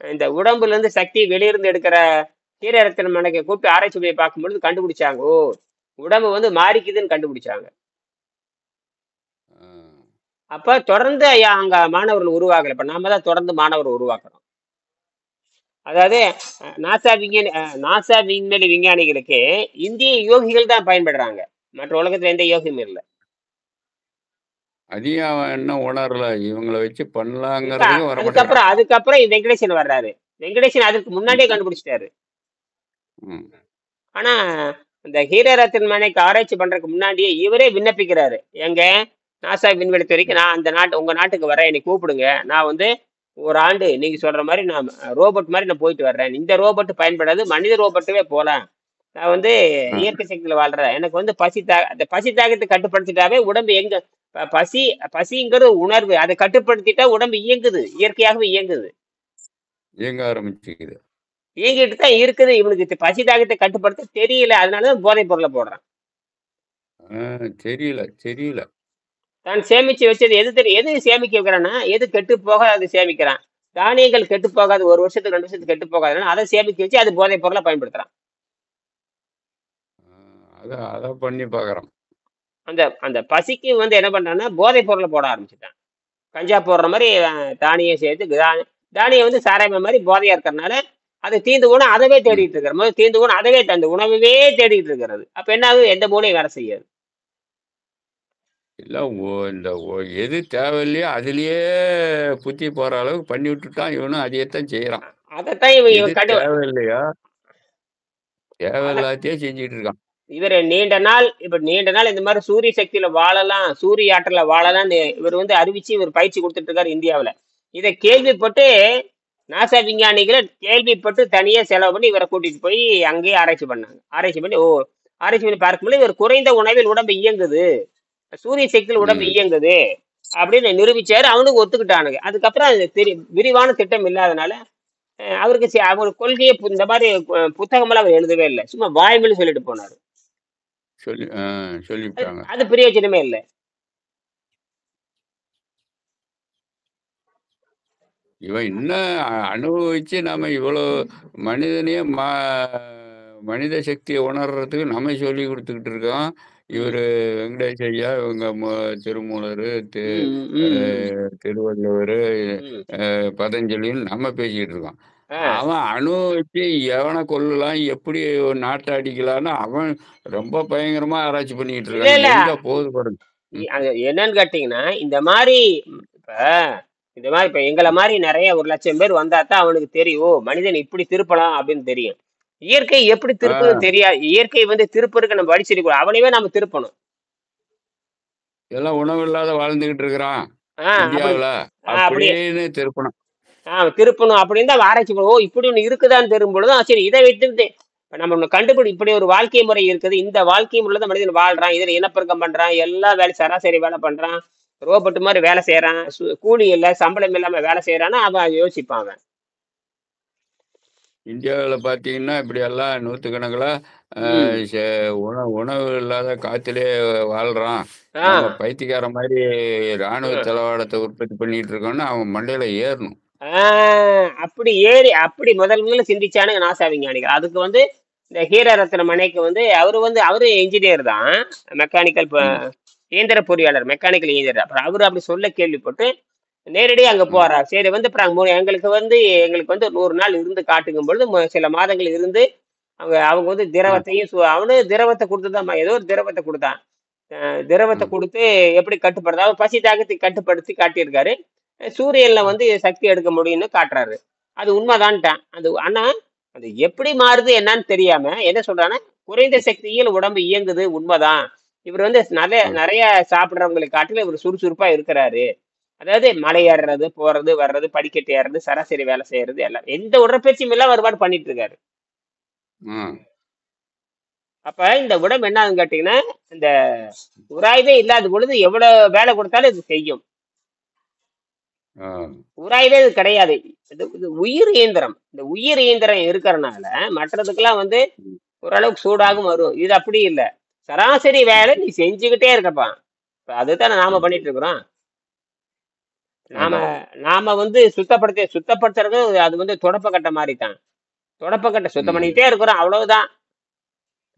இந்த உடம்புல இருந்து சக்தி வெளியிருந்து எடுக்கிற கீரரத்தின மண்ணைய கூப்பிட்டு ஆராய்ச்சி பண்ணி பார்க்கும்பொழுது கண்டுபிடிச்சாங்க. ஓ! உடம்பு வந்து மாறிக்குதுன்னு கண்டுபிடிச்சாங்க. ஆ, அப்ப தொடர்ந்து அங்க மாணவர்கள் உருவாகல. இப்ப நாம தான் தொடர்ந்து மாணவர்கள் உருவாக்குறோம். அதாவது நாசா விண்வெளி விஞ்ஞானிகளுக்கு இந்திய யோகிகள் தான் பயன்படுறாங்க. மற்ற உலகத்துல எந்த யோகியும் இல்ல. அதையும் அவன் இன்னும் உணரல. இவங்கள வச்சு இல்ல பண்ணலாங்கிறதுக்கும் வரமாட்டேங்கிறான். அதுக்கப்புறம் வெங்கடேசன் வர்றாரு. வெங்கடேசன் அதுக்கு ம், முன்னாடியே கண்டுபிடிச்சிட்டாரு. ம், ஆனா இந்த ஹீரரத்தின் மனைக்கு ஆராய்ச்சி பண்றதுக்கு முன்னாடியே இவரே விண்ணப்பிக்கிறாரு. எங்க நாசா விண்வெளி துறைக்கு ம். நான் அந்த உங்க நாட்டுக்கு வரேன். என்னை கூப்பிடுங்க. நான் வந்து ஒரு ஆண்டு நீங்க சொல்ற மாரி நான் ரோபோட் மாரி நான் போயிட்டு வர்றேன். இந்த ரோபோட் பயன்படாது. மனித ரோபோட்டவே போலாம். நான் வந்து ஆ, இயற்கை சக்தியில வாழ்றேன். எனக்கு வந்து அந்த பசி தாகத்தை கட்டுப்படுத்திட்டாவே உடம்பு எங்க பசிங்கிறது உணர்வு. அதை கட்டுப்படுத்திட்டா உடம்பு இயங்குது. இயற்கையாகவே இயங்குது. இயங்க ஆரம்பிச்சுக்குது. இயங்கிட்டு தான் இருக்குது. இவனுக்கு பசி தாகத்தை கட்டுப்படுத்த தெரியல. அதனால தான் போதைப் பொருள போடுறான். தெரியல, தெரியல. தான் சேமிச்சு வச்சது எது சேமிக்க வைக்கிறான்னா, எது கெட்டு போகாது அது சேமிக்கிறான். தானியங்கள் கெட்டு போகாது. 1 வருஷத்துக்கு 2 வருஷத்துக்கு கெட்டு போகாதுன்னா, அத சேமிச்சு வச்சு அது போதைப் பொருளா பயன்படுத்துறான். ஆ, அதான் அத பண்ணி பார்க்குறான். அந்த அந்த பசிக்கு வந்து என்ன பண்றான்னா, போதைப் பொருள போட ஆரம்பிச்சுட்டான். கஞ்சா போடுற மாரி தானியம் சேர்த்து தானியம் வந்து சாராயம் மாரி போதையா இருக்கறனால, அது தீர்ந்து போனா அதவே ம். தேடிட்டு இருக்கிற மாரி தீர்ந்து போனா அதவே அந்த உணவவே தேடிட்டு இருக்கிறது. அப்ப என்ன ஆகுது? எந்த மூளையும் வேலை செய்யாது. இல்ல இந்த எது தேவையில்லையோ அதிலேயே புத்தி போற அளவுக்கு பண்ணி விட்டுட்டான். இவனும் அதையத்தான் செய்றான். அதத்தான் இவன் எது இவன் கண்டு தேவையில்லையோ, அத தேவையில்லாததையே செஞ்சுட்டு இருக்கான். இவரு நீண்ட நாள் இந்த மாதிரி சூரிய சக்தியில வாழலாம், சூரிய ஆற்றல்ல வாழலாம்னு இவர் வந்து அறிவிச்சு இவர் பயிற்சி கொடுத்துட்டு இருக்காரு இந்தியாவுல. இதை கேள்விப்பட்டு நாசா விஞ்ஞானிகளை கேள்விப்பட்டு தனியா செலவு பண்ணி இவரை கூட்டிட்டு போய் அங்கேயே ஆராய்ச்சி பண்ணாங்க. ஆராய்ச்சி பண்ணி பார்க்கும்போது இவர் குறைந்த உணவில் உடம்பு இயங்குது, சூரிய சக்தியில் உடம்பு ம். இயங்குது அப்படின்னு நிரூபிச்சாரு. அவனுக்கு ஒத்துக்கிட்டானுங்க. அதுக்கப்புறம் அது விரிவான திட்டம் இல்லாதனால அவருக்கு அவர் கொள்கையை இந்த மாதிரி புத்தகமெல்லாம் அவர் எழுதவே இல்லை. சும்மா வாய்மொழி சொல்லிட்டு போனாரு. சொல்லி அது சொல்லிப்புட்டாங்க. அது பிரயோஜனமே இல்ல. இவன் இன்னும் அனுபவிச்சு நாம இவ்வளோ மனிதனையே மனித சக்தியை உணர்றதுக்கு நம்ம சொல்லி கொடுத்துக்கிட்டு இருக்கோம். ம் இவரு வெங்கடேஷ் ஐயா, இவங்க திருமூலரு, ம் ம் திருவள்ளுவர், ம் பதஞ்சலின்னு நம்ம பேசிக்கிட்டு இருக்கோம். ஆ அவன் அணு வச்சு எவனை கொல்லலாம், எப்படி ஒரு நாட்டை அடிக்கலான்னு அவன் ரொம்ப பயங்கரமா ஆராய்ச்சி பண்ணிக்கிட்டு இல்ல இருக்கான். இல்ல எங்க போகுது பாருங்க. ம், அது என்னன்னு கேட்டீங்கன்னா இந்த மாதிரி இப்ப இந்த மாதிரி இப்ப எங்களை ம். மாதிரி நிறைய 1,00,000 பேர் வந்தா தான் அவனுக்கு தெரியும் ஓ மனிதன் இப்படி திருப்பலாம் அப்படின்னு தெரியும். இயற்கை எப்படி திருப்புன்னு ஆ, தெரியாது. இயற்கை வந்து திருப்பருக்கு நம்ம வழி சொல்லி அவனைவே நம்ம திருப்பணும். எல்லாம் உணவு இல்லாத வாழ்ந்துகிட்டு இருக்கிறான் அப்படி இந்தியாவுல அப்படி அப்படின்னு திருப்பணும். திருப்பணும் அப்படின்னு தான் ஆராய்ச்சி பண்ணுவோம். ஓ இப்படி ஒண்ணு இருக்குதான்னு தெரியும் பொழுதுதான் சரி இதை வைத்துக்கிட்டு இப்ப நம்ம ஒண்ணு கண்டுபிடி இப்படி ஒரு வாழ்க்கை முறை இருக்குது. இந்த வாழ்க்கை முறையில தான் மனிதன் வாழ்றான். இதுல இனப்பெருக்கம் பண்றான். எல்லா வேலை சராசரி வேலை பண்றான். ரோபோட் மாதிரி வேலை செய்யறான். கூலி இல்ல, சம்பளம் இல்லாம வேலை செய்யறான்னு அவன் யோசிப்பான் அவன். இந்தியாவுல பார்த்தீங்கன்னா, இப்படியெல்லாம் நூத்துக்கணக்குல அ ம். செ உணவு இல்லாத காட்டிலே வாழ்றான். ஆ. நம்ம பைத்தியக்காரன் மாரி ராணுவ ம். தளவாடத்த உற்பத்தி பண்ணிட்டு இருக்கோம்னு அவன் மண்டையில ஏறணும். ஆ அப்படி ஏறி அப்படி முதல் முதல்ல சிந்திச்சானுங்க நாசா விஞ்ஞானிகள். அதுக்கு வந்து இந்த ஹீரரத்ன மனைக்கு வந்து அவரு இன்ஜினியர் தான். மெக்கானிக்கல் ம், இயந்திர பொறியாளர், மெக்கானிக்கல் இன்ஜினியர். அப்புறம் அவரு அப்படி சொல்ல கேள்விப்பட்டு நேரடியா அங்க ம், போறார். சரி வந்து அப்புறம் எங்களுக்கு வந்து 100 நாள் இருந்து காட்டுங்கும் பொழுது சில மாதங்கள் இருந்து அவங்க அவங்க வந்து அ, திரவத்தையும் அவனு திரவத்தை கொடுத்துதான் ஏதோ ஒரு திரவத்தை கொடுத்தான். திரவத்தை ம், கொடுத்து எப்படி கட்டுப்படுறது அவர் பசி தாகத்தை கட்டுப்படுத்தி காட்டியிருக்காரு. சூரியன்ல ம், வந்து சக்தி எடுக்க முடியும்னு காட்டுறாரு. அது உண்மைதான்ட்டான். ஆனா அது எப்படி மாறுது என்னன்னு தெரியாம என்ன சொல்றான்னா குறைந்த சக்தியில் உடம்பு இயங்குது உண்மைதான். இவர் வந்து நிறைய ம், நிறைய சாப்பிடுறவங்களை காட்டிலும் இவர் சுறுசுறுப்பா இருக்கிறாரு. அதாவது மலை ஏறுறது, போறது, வர்றது, படிக்கட்டு ஏறுறது, சராசரி வேலை செய்யறது எல்லாம் எந்த உடற்பயிற்சியும் இல்லாம ஒரு பாடு பண்ணிட்டு இருக்காரு. ம், அப்ப இந்த உடம்பு என்ன ஆகுதுன்னு கேட்டீங்கன்னா, இந்த உராய்வே இல்லாத பொழுது எவ்வளவு வேலை கொடுத்தாலும் இது செய்யும். ஆ, உராய்வே இது கிடையாது. இது உயிர் இயந்திரம். இந்த உயிர் இயந்திரம் இருக்கிறனால மற்றதுக்கெல்லாம் வந்து ம், ஓரளவுக்கு ம், சூடாகும் வரும். இது அப்படி இல்ல. சராசரி ம், வேலை நீ செஞ்சுக்கிட்டே இருக்கப்பா. இப்ப அதுதானே நாம ம். பண்ணிட்டு இருக்கிறோம். நாம அதான். நாம வந்து சுத்தப்படுத்துறது அது வந்து தொடப்பக்கட்ட மாரி தான். தொடப்பக்கட்ட சுத்தம் ம், பண்ணிக்கிட்டே இருக்கிறோம். அவ்வளவுதான்.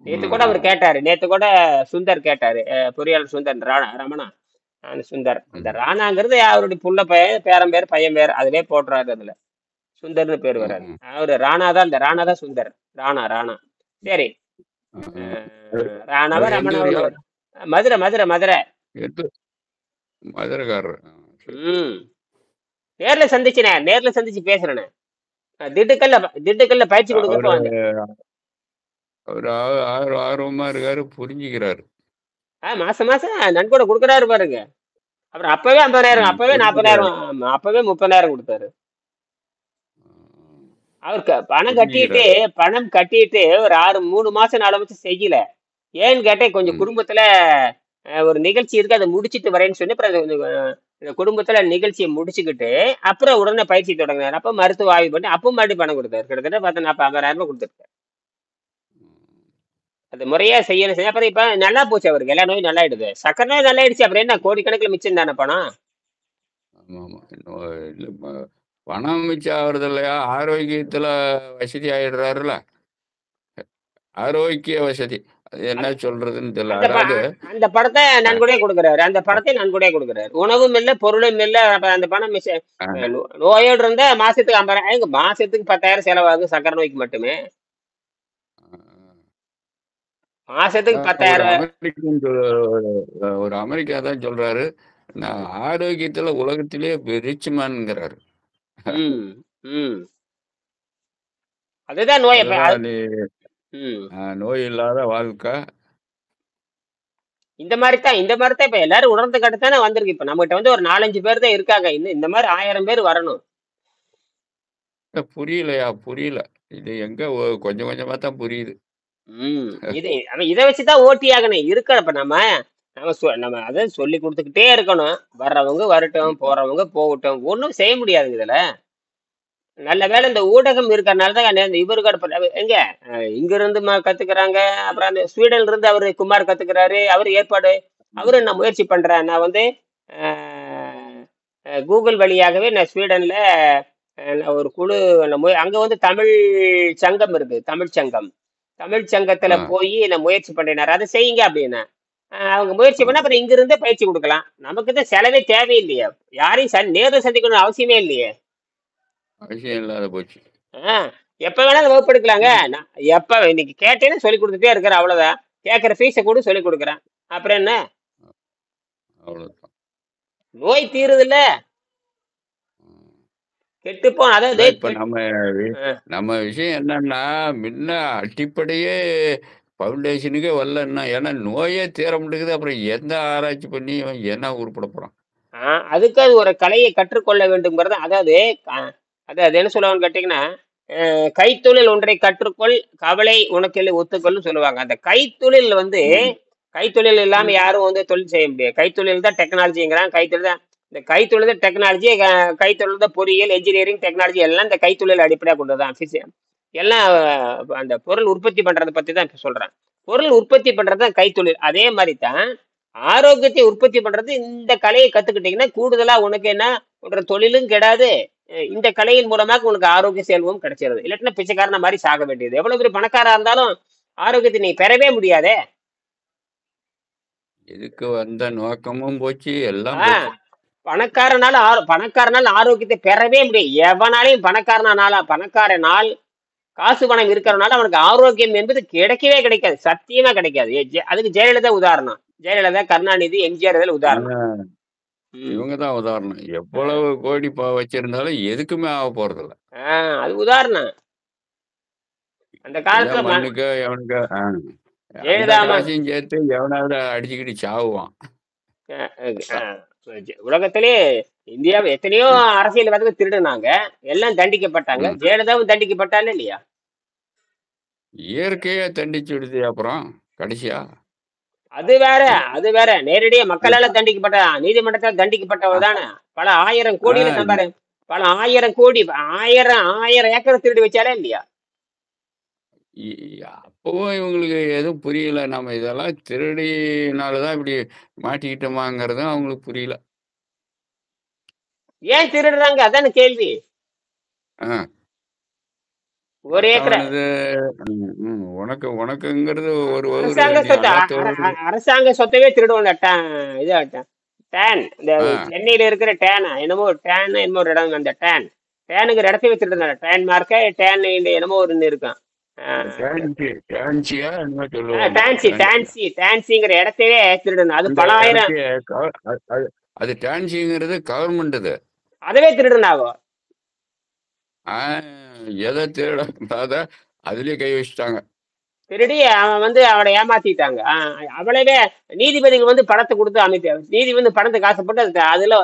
நேத்து கூட அவர் ம், கேட்டாரு. நேத்து கூட சுந்தர் கேட்டாரு. பொறியாளர் சுந்தர் ரமணா. சுந்தர். அந்த ம், ராணாங்கிறது அவருடைய புள்ள பையன், பேரன் பேர், பையன் பேர். அதிலே போட்டுறாரு அதுல. சுந்தர்ன்னு பேர் ம், வராது. ம். அவரு ராணா தான் இந்த ராணா தான் சுந்தர். ராணா. சரி. அ, அ அவரு ராணாவா, அவரு எந்த ரமணாவா ஊர்யா? வரும். மதுரை. எந்த மதுரைக்காரரு. சரி. ம். நேர்ல சந்திச்சு பேசுறேனே. திண்டுக்கல்ல பயிற்சி கொடுக்கப்போ அவரு வந்தேன். அவரு ஆர்வமா இருக்காரு, புரிஞ்சுக்கிறாரு. மாசம் மாசம் நன்கொடை குடுக்குறாரு பாருங்க. அப்புறம் அப்பவே 50,000 ம், அப்பவே புரிஞ்சுக்கிறாரு. 40,000 அப்பவே 30,000 குடுத்தாரு. ம், அவர் புரிஞ்சுக்கிறாரு. பணம் கட்டிட்டு ஒரு 3 மாசம் 4 மாசம் செய்யல. ஏன்னு கேட்டா கொஞ்சம் ம், குடும்பத்துல ஒரு நிகழ்ச்சி இருக்கு. அத முடிச்சுட்டு வரேன்னு சொல்லி அப்புறம் இந்த குடும்பத்துல நிகழ்ச்சிய முடிச்சுக்கிட்டு, அப்புறம் உடனே பயிற்சி தொடங்குனாரு. அப்ப மருத்துவ ஆய்வு பண்ணி அப்பவும் மறுபடியும் பணம் குடுத்தாரு. கிட்டத்தட்ட பார்த்தா 50,000 குடுத்துருக்காரு. அது முறையா செய்யணும். அப்புறம் இப்ப நல்லா போச்சு அவருக்கு. எல்லா நோயும் நல்லாயிடுது. சர்க்கரை நோய் நல்லாயிடுச்சு. அப்புறம் என்ன கோடிக்கணக்குல மிச்சம் தானே பணம். ஆமாமா. இல்ல பணம் மிச்சம் ஆகுறது இல்லையா? ஆரோக்கியத்துல வசதி ஆயிடுறாருல்ல. ஆரோக்கிய வசதி. அது என்ன அது சொல்றதுன்னு தெரியல. அந்த ப அதாவது அந்த படத்த அ, நன்கொடையா குடுக்குறாரு. அந்த அ, படத்தை நன்கொடையா குடுக்குறாரு. உணவும் இல்ல, பொருளும் இல்ல. அப்ப அந்த பணம் அ, நோயோடு இருந்தா மாசத்துக்கு 50,000 ஏங்க மாசத்துக்கு 10,000 செலவாகும் சர்க்கரை நோய்க்கு மட்டுமே. மாசத்துக்கு ஒரு 10,000. ஒரு அமெரிக்கா தான் சொல்றாரு. நான் ஆரோக்கியத்துல உலகத்திலேயே ரிச் மேன்ங்கிறாரு. ம். ம். அதுதான் நோய். அப்ப அதுதான் நீ ம். நோய் இல்லாத வாழ்க்கை. இந்த மாரி தான் இப்ப எல்லாரும் உணர்ந்துகிட்டு தானே வந்திருக்கு. இப்ப நம்மகிட்ட வந்து ஒரு 4, 5 பேர் தான் இருக்காங்க. இன்னும் இந்த மாரி 1000 பேர் வரணும். புரியலையா? புரியல. இது எங்க கொஞ்சம் கொஞ்சமா தான் புரியுது. ம். இத வச்சு தான் ஓட்டி ஆகணும். இப்ப நம்ம அத சொல்லிக் குடுத்துக்கிட்டே இருக்கணும். வர்றவங்க வரட்டும், ம், போறவங்க போகட்டும். ஒண்ணும் செய்ய முடியாதுங்க இதுல. நல்ல வேளை இந்த ஊடகம் இருக்கறனால தான் இவருக்கு எங்க இங்கிருந்து கத்துக்கிறாங்க. அப்புறம் அந்த ஸ்வீடன்ல இருந்து அவரு குமார் கத்துக்கிறாரு. அவரு ஏற்பாடு ம், அவரு நான் முயற்சி பண்றேன். நான் வந்து அ கூகுள் வழியாகவே நான் ஸ்வீடன்ல நான் ஒரு குழு அங்க வந்து தமிழ் சங்கம் இருக்கு. தமிழ் சங்கம். தமிழ் சங்கத்துல ஆ போய் நான் முயற்சி பண்றேனாரு. அதை செய்யுங்க அப்படின்னு. அவங்க முயற்சி பண்ணா அப்புறம் இங்க இருந்தே பயிற்சி கொடுக்கலாம். நமக்கு தான் செலவே தேவையில்லையே. யாரையும் நேர்ல சந்திக்கணும்னு அவசியமே இல்லையே. அவசியம் இல்லாத போச்சு. ஆ, எப்ப வேணாலும் வகுப்பு எடுக்கலாங்க. நான் எப்ப இன்னைக்கு கேட்டேன்னு சொல்லி கொடுத்துட்டே இருக்கிறேன், அவ்வளவுதான். கேட்கிற ஃபீஸை கூட சொல்லி கொடுக்குறேன். அப்புறம் என்ன? அவ்வளவுதான். நோய் தீருதுல்ல. கெட்டுப்போம். அதாவது அதான் இப்ப நம்ம விஷயம் என்னன்னா, முன்ன அடிப்படையே ஃபவுண்டேஷனுக்கே வரலன்னா, ஏன்னா நோயே தீர மாட்டேங்குது. அப்புறம் எந்த ஆராய்ச்சி பண்ணி இவன் என்ன உருப்பட போறான்? அதுக்கு அது ஒரு கலையை கற்றுக்கொள்ள வேண்டும்ங்கிறது. அதாவது அதாவது என்ன சொல்லுவாங்கன்னு கேட்டீங்கன்னா, கைத்தொழில் ஒன்றை கற்றுக்கொள், கவலை உனக்கு ஒத்துக்கொள்னு சொல்லுவாங்க. அந்த கைத்தொழில் வந்து ம். கைத்தொழில் இல்லாம யாரும் வந்து தொழில் செய்ய முடியாது. கைத்தொழில் தான் டெக்னாலஜிங்கிறான். கைத்தொழில் தான் இந்த கைத்தொழில் தான் டெக்னாலஜி. கைத்தொழில் தான் பொறியியல், என்ஜினியரிங், டெக்னாலஜி எல்லாம் இந்த கைத்தொழில் அடிப்படையாக கொண்டதுதான். எல்லாம் அந்த பொருள் உற்பத்தி பண்றதை பத்தி தான் இப்ப சொல்றேன். பொருள் உற்பத்தி பண்றது தான் கைத்தொழில். அதே மாதிரி தான் ஆரோக்கியத்தை உற்பத்தி பண்றது. இந்த கலையை கத்துக்கிட்டீங்கன்னா கூடுதலா உனக்கு என்ன ஒரு தொழிலும் கெடாது. இந்த கலையின் மூலமாக உனக்கு ஆரோக்கிய செல்வம் கிடைச்சிருது. இல்லாட்டினா பிச்சைக்காரன மாதிரி சாக வேண்டியது. எவ்வளவு பெரிய பணக்காரா இருந்தாலும் ஆரோக்கியத்தை நீ பெறவே முடியாதே. எதுக்கு வந்த நோக்கமும் போச்சு, எல்லாம் ஆஹ் போச்சு. பணக்காரனால ஆரோக்கியத்தை பெறவே முடியும். எவனாலையும் பணக்காரனால் காசு பணம் இருக்கிறனால அவனுக்கு ஆரோக்கியம் என்பது கிடைக்கவே கிடைக்காது. சத்தியமா கிடைக்காது. அதுக்கு ஜெயலலிதா உதாரணம். ஜெயலலிதா, கருணாநிதி, எம்ஜிஆர் இதில் உதாரணம். இவங்க தான் உதாரணம். எவ்வளவு கோடி வச்சிருந்தாலும் எதுக்குமே ஆக போறதில்ல. அது உதாரணம். அந்த காலத்துல மண்ணுக்கு எவனுக்கு ஜெயலலிதா சேர்த்து எவனாவது அடிச்சுக்கிட்டு சாவுவான். உலகத்திலே இந்தியாவை எத்தனையோ அரசியல்வாதிகள் திருடுனாங்க, எல்லாம் தண்டிக்கப்பட்டாங்க. ஜெயலலிதாவும் தண்டிக்கப்பட்டாலே இல்லையா? இயற்கையா தண்டிச்சு விடுது. அப்புறம் கடைசியா அது வேற நேரடியா மக்களால தண்டிக்கப்பட்ட, நீதிமன்றத்தால் தண்டிக்கப்பட்டவர் தானே. பல ஆயிரம் கோடியில நம்பாரு, பல ஆயிரம் கோடி, ஆயிரம் ஏக்கர் திருடி வச்சாலே இல்லையா? அப்பவும் இவங்களுக்கு எதுவும் புரியல. நம்ம இதெல்லாம் திருடினாலதான் இப்படி மாட்டிக்கிட்டோமாங்கிறதும் அவங்களுக்கு புரியல. ஏன் திருடுறாங்க? அதான கேள்வி. ஒரு ஏக்கர் உனக்கு உனக்குங்கிறது ஒரு அரசாங்க சொத்தவே திருடுவோம். இந்த சென்னையில இருக்கிற டேன் என்னமோ ஒரு இடம், அந்த டேனுங்கிற இடத்தையே திருடுறாங்க. டேன் மார்க்க டேன் என்னமோ ஒரு இருக்கும். டான்சிங்கிற இடத்தையே திருடணும். அது பல ஆயிரம். அது டான்சிங்கிறது கவர்மெண்ட். அதவே திருடுனாகும். எதை திருடாத அதுலயே கை வச்சுட்டாங்க. திருடி அவன் வந்து அவளை ஏமாத்திட்டாங்க. அவளவே நீதிபதிகள் வந்து பணத்தை கொடுத்து அமைத்த நீதி வந்து பணத்தை காசுப்பட்டு அதுல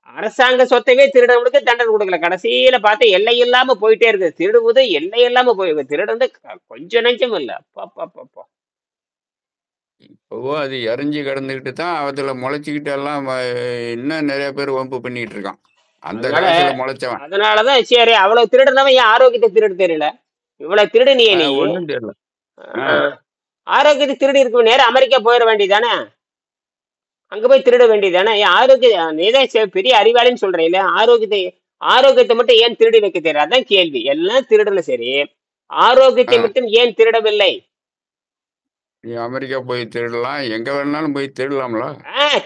அரசாங்க சொத்தையே திருடவனுக்கு தண்டனை கொடுக்கல. கடைசியில பார்த்து எல்லை இல்லாம போயிட்டே இருக்கு. திருடுவது எல்லை இல்லாம போயிருக்கு. திருடு வந்து கொஞ்சம் நெஞ்சம் இல்ல. இப்போவோ அது எரிஞ்சு கிடந்துகிட்டு தான் அதுல முளைச்சிக்கிட்டு எல்லாம் இன்னும் நிறைய பேர் வம்பு பண்ணிட்டு இருக்கான். அந்த காலத்துல முளைச்சவன். அதனாலதான் சரி, அவ்வளவு திருடுனவன் ஏன் ஆரோக்கியத்தை திருடு தெரியல? இவ்வளவு திருடுனியே நீ, ஒண்ணும் தெரியல. ஆரோக்கியத்தை திருடி இருக்க நேரம் அமெரிக்கா போயிட வேண்டியதானே? அங்க போய் திருட வேண்டியதானே? ஏன் நீதான் பெரிய அறிவாளின்னு சொல்றீங்களே, ஆரோக்கியத்தை மட்டும் ஏன் திருடி வைக்க தெரியல? அதான் கேள்வி. எல்லாம் திருடல சரி, ஆரோக்கியத்தை மட்டும் ஏன் திருடவில்லை? நீ அமெரிக்கா போய் திருடலாம், எங்க வேணாலும் போய் திருடலாம்ல.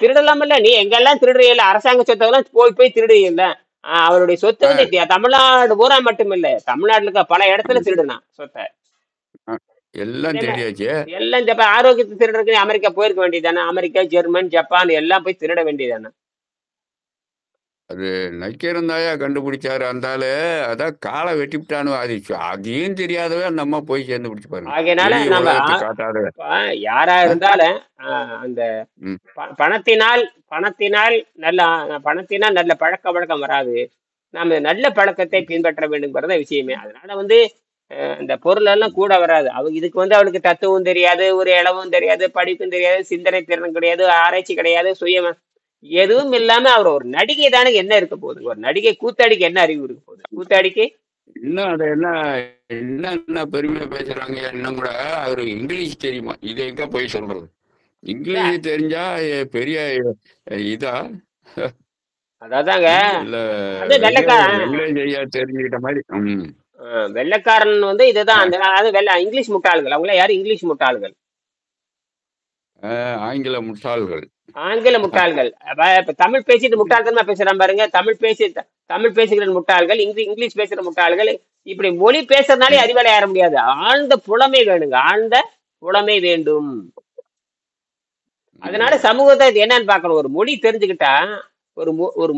திருடலாம்ல. நீ எங்கெல்லாம் திருடுறீல்ல, அரசாங்க சொத்தெல்லாம் போய் திருடுறீல்ல. அவருடைய சொத்து வந்து தமிழ்நாடு பூரா மட்டும் இல்ல, தமிழ்நாட்டுல இருக்க பல இடத்துல திருடுனான் சொத்தை. எல்லாம் திருடியாச்சு. எல்லாம் ஆரோக்கியத்தை திருடுறதுக்கு அமெரிக்கா போயிருக்க வேண்டியதானே? அமெரிக்கா, ஜெர்மன், ஜப்பான் எல்லாம் போய் திருட வேண்டியதானே? அது நக்கீரந்தாயா கண்டுபிடிச்சாரு அந்தாலு. அதான் காலை வெட்டிவிட்டானு. அதையும் தெரியாதவே நம்ம போய் சேர்ந்து பிடிச்சு பாருங்க. ஆகையினால நம்ம யாரா இருந்தாலும் அந்த பணத்தினால் நல்ல பழக்க வழக்கம் வராது. நாம நல்ல பழக்கத்தை பின்பற்ற வேண்டும்ங்கிறத விஷயமே. அதனால வந்து இந்த பொருள் எல்லாம் கூட வராது. இதுக்கு வந்து அவளுக்கு தத்துவம் தெரியாது, ஒரு இளவும் தெரியாது, படிப்பும் தெரியாது, சிந்தனை திறன் கிடையாது, ஆராய்ச்சி கிடையாது, சுய எதுவும் இல்லாம அவர் ஒரு நடிகை தானே. என்ன இருக்க போகுது? ஒரு நடிகை கூத்தாடிக்கு என்ன அறிவு இருக்க போகுது? கூத்தாடிக்கு இன்னும் அதை என்ன பெருமையா பேசுறாங்க. இன்னும் கூட அவரு இங்கிலீஷ் தெரியுமா? இதை எங்க போய் சொல்றது? இங்கிலீஷ் தெரிஞ்சா பெரிய இதா? அதாதாங்க தெரிஞ்சுக்கிட்ட மாதிரி. வெள்ளைக்காரன் வந்து இதுதான் அந்த அது இங்கிலீஷ் முட்டாள்கள். அவங்கள யாரு இங்கிலீஷ் முட்டாள்கள், ஆங்கில முட்டாள்கள். ஆங்கில முட்டாள்கள். இப்ப தமிழ் பேசிட்டு முட்டாள்தனமா பேசுறான் பாருங்க. தமிழ் பேசுகிற முட்டாள்கள், இங்கிலீஷ் பேசுற முட்டாள்கள். இப்படி மொழி பேசுறதுனாலே அறிவாளி ஆற முடியாது. ஆழ்ந்த புலமை வேணுங்க, ஆழ்ந்த புலமை வேண்டும். அதனால சமூகத்தை என்னன்னு பார்க்கணும். ஒரு மொழி தெரிஞ்சுக்கிட்டா, ஒரு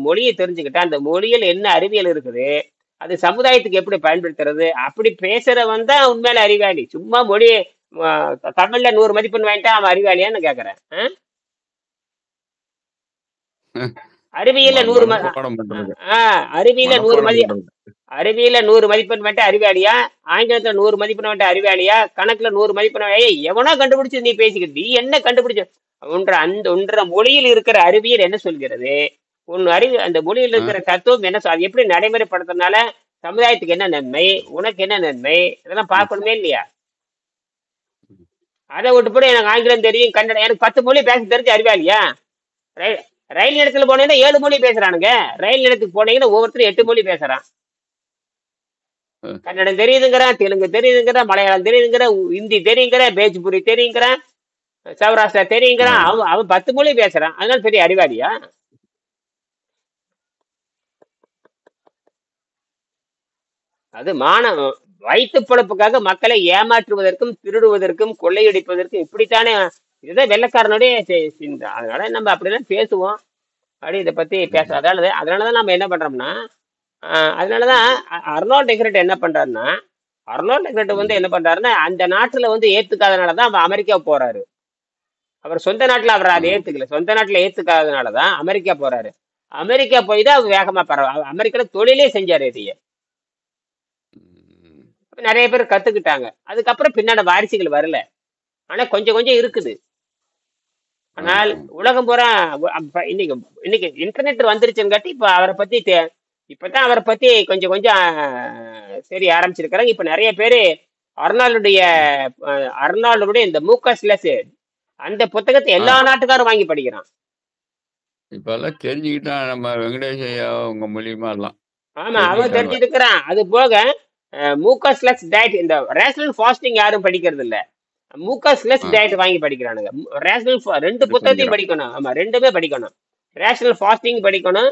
மொழியை தெரிஞ்சுக்கிட்டா அந்த மொழியில் என்ன அறிவியல் இருக்குது, அது சமுதாயத்துக்கு எப்படி பயன்படுத்துறது, அப்படி பேசுறவன் தான் உண்மையில அறிவாளி. சும்மா மொழி தமிழ்ல 100 மதிப்பெண் வாங்கிட்டா அவன் அறிவாளியான்னு கேக்குறேன். அறிவியல்ல 100 அறிவியல்ல 100 மதிப்பெண் வந்துட்டு அறிவாளியா, ஆங்கிலத்துல 100 மதிப்பெண் வந்துட்டு அறிவாளியா, கணக்குல 100 மதிப்பெண் எவனோ கண்டுபிடிச்சு நீ பேசிக்கிட்டு நீ என்ன கண்டுபிடிச்ச? ஒன்ற மொழியில் இருக்கிற அறிவியல் என்ன சொல்கிறது, அந்த மொழியில் இருக்கிற தத்துவம் என்ன அது எப்படி நடைமுறைப்படுத்துறதுனால சமுதாயத்துக்கு என்ன நன்மை, உனக்கு என்ன நன்மை, இதெல்லாம் பார்க்கணுமே இல்லையா? அதை விட்டு போட எனக்கு ஆங்கிலம் தெரியும், கன்னடம், எனக்கு 10 மொழி பேச தெரிஞ்சு அறிவாளியா? ரயில் நிலையத்துல போனீங்கன்னா 7 மொழி பேசுறானுங்க. ரயில் நிலையத்துக்கு போனீங்கன்னா ஒவ்வொருத்தரும் 8 மொழி பேசுறான். கன்னடம் தெரியுதுங்கிறான், தெலுங்கு தெரியுதுங்கிறான், மலையாளம் தெரியுதுங்கிறான், ஹிந்தி தெரியுங்கிறான், பேஜ்புரி தெரியுங்கிறான், சௌராஷ்டிரா தெரியுங்கிறான். அவன் 10 மொழி பேசுறான். அதனால பெரிய அறிவாளியா? அது வயிற்று பொழப்புக்காக மக்களை ஏமாற்றுவதற்கும் திருடுவதற்கும் கொள்ளையடிப்பதற்கும் இப்படித்தானே. இதுதான் வெள்ளைக்காரனுடைய அதனால நம்ம அப்படிதான் பேசுவோம். அப்படி இதை பத்தி அதனாலதான் நம்ம என்ன பண்றோம்னா, அதனாலதான் அர்னால்ட் டெக்ரட் என்ன பண்றாருன்னா, வந்து என்ன பண்றாருன்னா, அந்த நாட்டுல வந்து ஏத்துக்காதனாலதான் அவர் அமெரிக்கா போறாரு. அவர் சொந்த நாட்டுல அவர் அதை ஏத்துக்கல. சொந்த நாட்டுல ஏத்துக்காதனாலதான் அமெரிக்கா போறாரு. அமெரிக்கா போய் தான் அவர் வேகமா அமெரிக்கால தொழிலே செஞ்சாரு. இதையே நிறைய பேர் கத்துக்கிட்டாங்க. அதுக்கப்புறம் பின்னாடி வாரிசுகள் வரல, ஆனா கொஞ்சம் கொஞ்சம் இருக்குது. ஆனால் உலகம் பூரா இன்னைக்கு இன்டர்நெட் வந்துருச்சுன்னு இப்ப அவரை பத்தி இப்பதான் அவரை பத்தி கொஞ்சம் கொஞ்சம் சரி ஆரம்பிச்சிருக்கிறாங்க. இப்ப நிறைய பேரு அர்னால்டுடைய இந்த மூக்கஸ்லெஸ் அந்த புத்தகத்தை எல்லா நாட்டுக்காரும் வாங்கி படிக்கிறான். இப்ப எல்லாம் தெரிஞ்சுக்கிட்டா நம்ம வெங்கடேஷ் ஐயா உங்க மூலியமா எல்லாம். ஆமா, அவன் தெரிஞ்சிருக்கிறான். அது போக மூக்கஸ்லெஸ் டயட், இந்த ரேஷனல் ஃபாஸ்டிங் யாரும் படிக்கிறது இல்ல. மூக்கஸ்லெஸ் டயட் வாங்கி படிக்கிறானுங்க. ரேஷனல் 2 புத்தகத்தையும் படிக்கணும். ஆமா, 2மே படிக்கணும். ரேஷனல் ஃபாஸ்டிங் படிக்கணும்,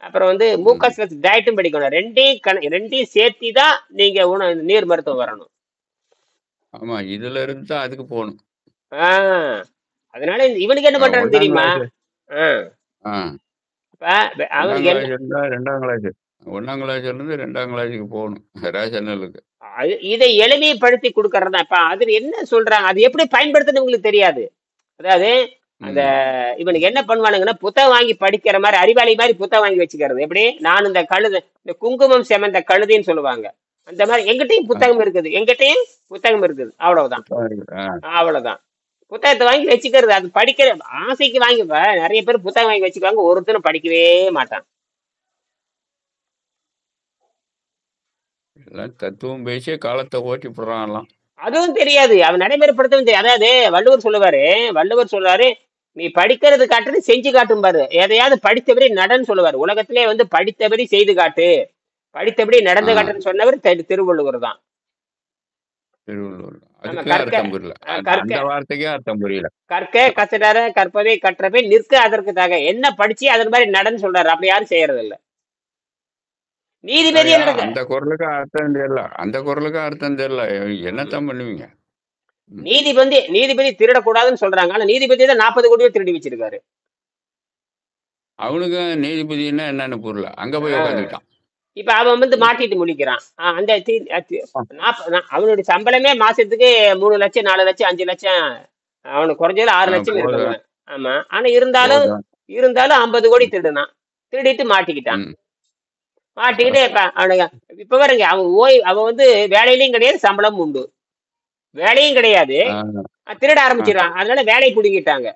அப்புறம் வந்து மூக்கஸ்லெஸ் டயட்டும் படிக்கணும். ரெண்டையும் சேர்த்தி தான் நீங்க நீர் மருத்துவம் வரணும். ஆமா, இதுல இருந்து தான் அதுக்கு போகணும். அதனால இவனுக்கு என்ன பண்றான்னு தெரியுமா? அவனுக்கு 2ஆம் கிளாஸ் 1ஆம் கிளாஸ்ல இருந்து 2ஆம் கிளாஸுக்கு போகணும் ரேஷனலுக்கு. இதை எளிமைப்படுத்தி கொடுக்கறதா. இப்ப அதுல என்ன சொல்றாங்க, அது எப்படி பயன்படுத்துன்னு உங்களுக்கு தெரியாது. அதாவது அந்த இவனுக்கு என்ன பண்ணுவானுங்கன்னா, புத்தகம் வாங்கி படிக்கிற மாதிரி அறிவாளி மாதிரி புத்தகம் வாங்கி வச்சுக்கிறது. எப்படி நான் இந்த குங்குமம் செமந்த கழுதின்னு சொல்லுவாங்க, அந்த மாதிரி எங்கிட்டையும் புத்தகம் இருக்குது. அவ்வளவுதான். புத்தகத்தை வாங்கி வச்சுக்கிறது. அது படிக்கிற ஆசைக்கு வாங்கி நிறைய பேர் புத்தகம் வாங்கி வச்சுக்குவாங்க, ஒருத்தரும் படிக்கவே மாட்டான். தத்துவம் பேசிய காலத்தை ஓட்டி போடுறான். அதுவும் தெரியாது, அவன் நடைமுறைப்படுத்தவும் தெரியாது. அதாவது வள்ளுவர் சொல்றாரு, நீ படிக்கிறது காட்டுறது செஞ்சு காட்டும் பாரு. எதையாவது படித்தபடி நடன்னு சொல்லுவார். உலகத்திலே வந்து படித்தபடி செய்து காட்டு, படித்தபடி நடந்து காட்டுன்னு சொன்னவர் திருவள்ளுவர் தான். கற்க கசடர கற்பதை கற்றபை நிற்க அதற்கு தாக. என்ன படிச்சு அதன் மாதிரி நடன்னு சொல்றாரு. அப்படி யாரும் செய்யறது இல்ல. நீதிபதி அந்த குரலுக்கு அர்த்தம் தெரியல. என்னத்தான் பண்ணுவீங்க? நீதிபதி திருடக்கூடாதுன்னு சொல்றாங்க. ஆனா நீதிபதி தான் 40 கோடியோ திருடி வச்சிருக்காரு. அவனுக்கு நீதிபதினா என்னன்னு புரியல. அங்க போய் உட்காந்துக்கிட்டான். இப்ப அவன் வந்து மாட்டிட்டு முடிக்கிறான். அந்த அவனுடைய சம்பளமே மாசத்துக்கு 3 லட்சம் 4 லட்சம் 5 லட்சம், அவனுக்கு குறைஞ்சது 6 லட்சம் இருக்கு. ஆமா, ஆனா இருந்தாலும் 50 கோடி திருடிட்டு மாட்டிக்கிட்டான். அவனுக்கு இப்ப பாருங்க, அவன் வந்து வேலையிலயும் கிடையாது, சம்பளம் உண்டு, வேலையும் கிடையாது, திருட ஆரம்பிச்சிடறான். அதனால வேலையை பிடுங்கிட்டாங்க.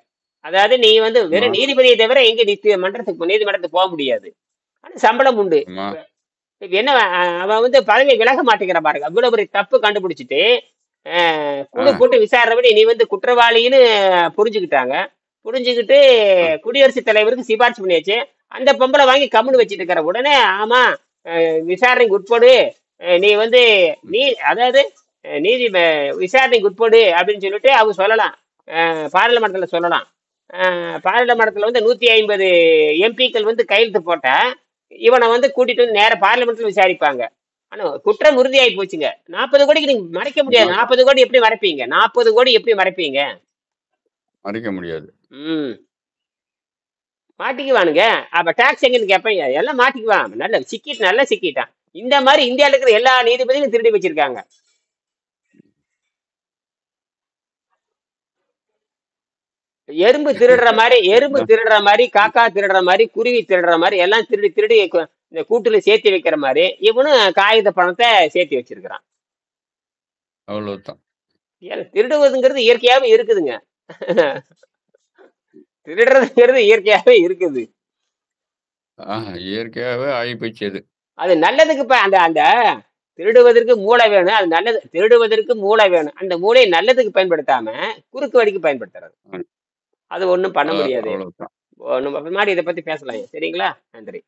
அதாவது நீ வந்து வெறும் நீதிபதியை தவிர எங்க நீதிமன்றத்துக்கு போக முடியாது, ஆனா சம்பளம் உண்டு. என்ன அவன் வந்து பதவி விலக மாட்டேங்கிற பாருங்க. அவ்வளவு ஒரு தப்பு கண்டுபிடிச்சிட்டு குழு போட்டு விசாரணை நீ வந்து குற்றவாளின்னு புரிஞ்சுக்கிட்டு குடியரசுத் தலைவருக்கு சிபாரிசு பண்ணியாச்சு. அந்த பொம்பளை வாங்கி கம்முன்னு வச்சுட்டு இருக்கிற உடனே, ஆமா விசாரணைக்கு உட்படு, நீ வந்து நீ அதாவது விசாரணைக்கு உட்படு அப்படின்னு சொல்லிட்டு அவங்க சொல்லலாம். பாராளுமன்றத்தில் சொல்லலாம். பாராளுமன்றத்தில் வந்து 150 எம்பிக்கள் வந்து கையெழுத்து போட்டா இவனை வந்து கூட்டிட்டு வந்து நேர பார்லிமெண்ட்ல விசாரிப்பாங்க. ஆனா குற்றம் உறுதியாகி போச்சுங்க. 40 கோடிக்கு நீங்க மறைக்க முடியாது. 40 கோடி எப்படி மறைப்பீங்க? 40 கோடி எப்படி மறைப்பீங்க? மறைக்க முடியாது. மாட்டிக்குவானுங்க. அப்ப டாக்ஸ் எங்கன்னு கேட்பீங்க. எல்லாம் மாட்டிக்குவான். நல்லா சிக்கிட்டான். இந்த மாதிரி இந்தியாவில் இருக்கிற எல்லா நீதிபதியும் திருடி வச்சிருக்காங்க. எறும்பு திருடுற மாதிரி, காக்கா திருடுற மாதிரி, குருவி திருடுற மாதிரி எல்லாம் திருடி திருடி இந்த கூட்டுல சேர்த்து வைக்கிற மாதிரி இவனும் காகித பணத்தை சேர்த்து வச்சிருக்கிறான். அவ்வளவுதான். திருடுவதுங்கிறது இயற்கையாவே இருக்குதுங்க. திருடுறதுங்கிறது இயற்கையாவே இருக்குது. இயற்கையாவே ஆகிப்போச்சு. அது நல்லதுக்கு அந்த அந்த திருடுவதற்கு மூளை வேணும். அது நல்லது. திருடுவதற்கு மூளை வேணும். அந்த மூளையை நல்லதுக்கு பயன்படுத்தாம குறுக்கு வழிக்கு பயன்படுத்துறது. அது ஒண்ணும் பண்ண முடியாது. நம்ம இதை பத்தி பேசலாம். சரிங்களா? நன்றி.